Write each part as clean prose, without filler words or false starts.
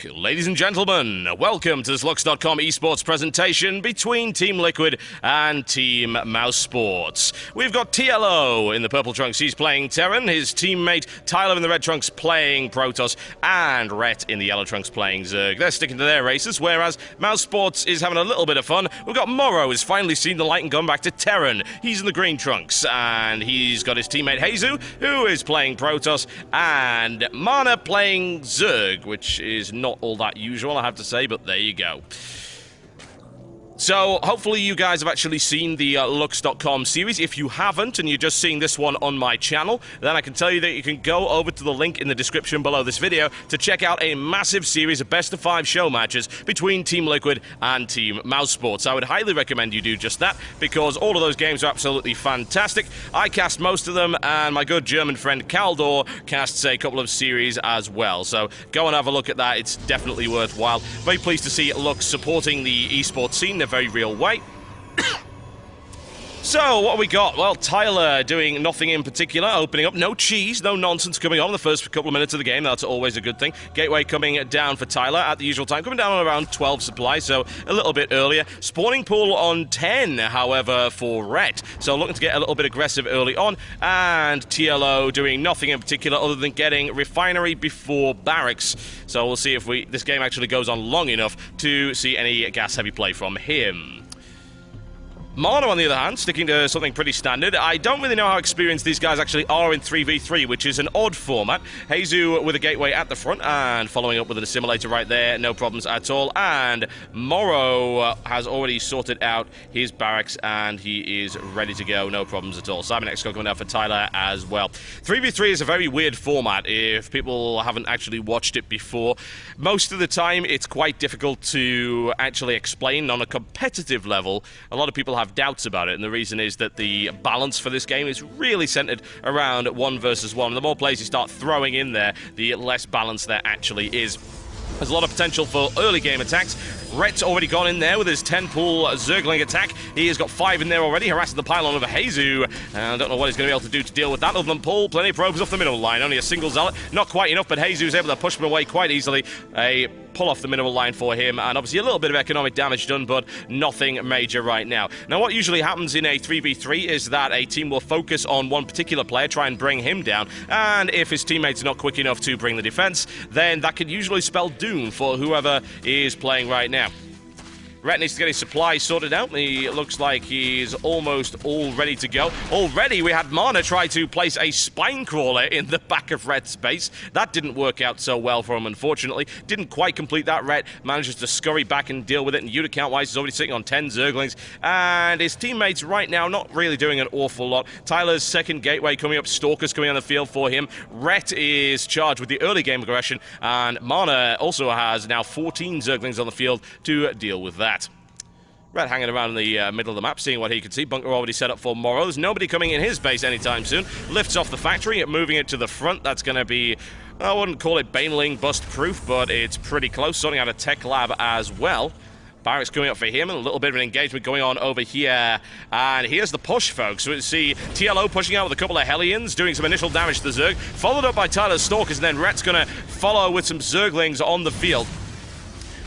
luck. Ladies and gentlemen, welcome to this Lux.com esports presentation between TeamLiquid and Team Mouse Sports. We've got TLO in the purple trunks, he's playing Terran, his teammate Tyler in the red trunks playing Protoss, and Rhett in the yellow trunks playing Zerg. They're sticking to their races, whereas Mouse Sports is having a little bit of fun. We've got Morrow, who's finally seen the light and gone back to Terran. He's in the green trunks, and he's got his teammate Jesus, who is playing Protoss, and Mana playing Zerg, which is not all that usual, I have to say, but there you go. So, hopefully you guys have actually seen the Lux.com series. If you haven't, and you're just seeing this one on my channel, then I can tell you that you can go over to the link in the description below this video to check out a massive series of best-of-5 show matches between TeamLiquid and Team Mouse Sports. I would highly recommend you do just that, because all of those games are absolutely fantastic. I cast most of them, and my good German friend Kaldor casts a couple of series as well. So, go and have a look at that. It's definitely worthwhile. Very pleased to see Lux supporting the esports scene in a very real way. So, what have we got? Well, Tyler doing nothing in particular, opening up. No cheese, no nonsense coming on the first couple of minutes of the game. That's always a good thing. Gateway coming down for Tyler at the usual time. Coming down on around 12 supply, so a little bit earlier. Spawning pool on 10, however, for Rhett. So, looking to get a little bit aggressive early on. And TLO doing nothing in particular other than getting refinery before barracks. So, we'll see if this game actually goes on long enough to see any gas-heavy play from him. Mana, on the other hand, sticking to something pretty standard. I don't really know how experienced these guys actually are in 3v3, which is an odd format. Jesus with a gateway at the front, and following up with an assimilator right there, no problems at all. And Morrow has already sorted out his barracks, and he is ready to go, no problems at all. Simon X coming out for Tyler as well. 3v3 is a very weird format if people haven't actually watched it before. Most of the time, it's quite difficult to actually explain on a competitive level. A lot of people have doubts about it, and the reason is that the balance for this game is really centered around 1 versus 1. The more players you start throwing in there, the less balance there actually is. There's a lot of potential for early game attacks. Rhett's already gone in there with his 10-pool Zergling attack. He has got 5 in there already, harassing the pylon of Jesus. I don't know what he's going to be able to do to deal with that other than pull plenty of probes off the middle line. Only a single zealot, not quite enough, but Jesus is able to push him away quite easily. A pull off the mineral line for him, and obviously a little bit of economic damage done, but nothing major right now. Now, what usually happens in a 3v3 is that a team will focus on one particular player, try and bring him down, and if his teammates are not quick enough to bring the defense, then that can usually spell doom for whoever is playing right now. Rhett needs to get his supplies sorted out. He looks like he's almost all ready to go. Already, we had Mana try to place a spine crawler in the back of Rhett's base. That didn't work out so well for him, unfortunately. Didn't quite complete that. Rhett manages to scurry back and deal with it, and unit count-wise, he's already sitting on 10 Zerglings. And his teammates right now not really doing an awful lot. Tyler's second gateway coming up, Stalkers coming on the field for him. Rhett is charged with the early game aggression, and Mana also has now 14 Zerglings on the field to deal with that. Rhett hanging around in the middle of the map, seeing what he can see. Bunker already set up for Morrow. There's nobody coming in his base anytime soon. Lifts off the factory, moving it to the front. That's going to be, I wouldn't call it Baneling bust-proof, but it's pretty close. Sorting out a tech lab as well. Barracks coming up for him, and a little bit of an engagement going on over here. And here's the push, folks. We see TLO pushing out with a couple of Hellions, doing some initial damage to the Zerg, followed up by Tyler's Stalkers, and then Rhett's going to follow with some Zerglings on the field.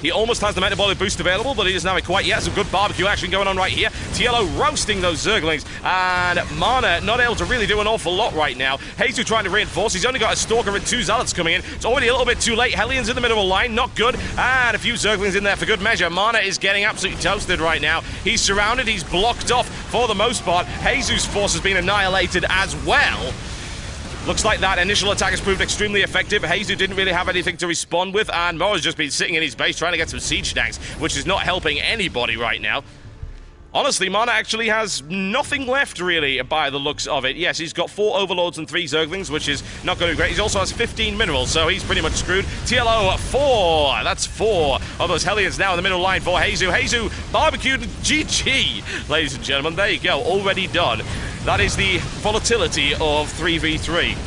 He almost has the metabolic boost available, but he doesn't have it quite yet. Some good barbecue action going on right here. TLO roasting those Zerglings, and Mana not able to really do an awful lot right now. Jesus trying to reinforce. He's only got a Stalker and 2 Zealots coming in. It's already a little bit too late. Hellions in the middle line, not good. And a few Zerglings in there for good measure. Mana is getting absolutely toasted right now. He's surrounded. He's blocked off for the most part. Jesus' force has been annihilated as well. Looks like that initial attack has proved extremely effective. Jesus didn't really have anything to respond with, and Morrow's just been sitting in his base trying to get some siege tanks, which is not helping anybody right now. Honestly, Mana actually has nothing left, really, by the looks of it. Yes, he's got 4 Overlords and 3 Zerglings, which is not going to be great. He also has 15 minerals, so he's pretty much screwed. TLO, 4. That's 4 of those Hellions now in the middle line for Jesus. Jesus barbecued GG, ladies and gentlemen. There you go, already done. That is the volatility of 3v3.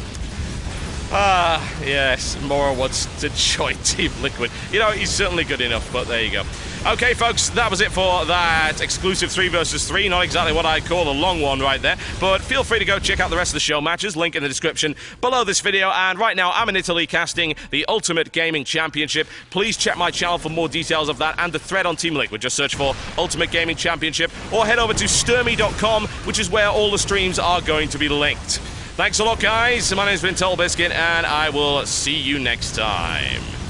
Yes, Mora wants to join Team Liquid. You know, he's certainly good enough, but there you go. Okay, folks, that was it for that exclusive 3 versus 3. Not exactly what I call a long one right there, but feel free to go check out the rest of the show matches. Link in the description below this video. And right now, I'm in Italy casting the Ultimate Gaming Championship. Please check my channel for more details of that and the thread on Team Liquid. Just search for Ultimate Gaming Championship or head over to sturmy.com, which is where all the streams are going to be linked. Thanks a lot, guys. My name's been TollBiscuit, and I will see you next time.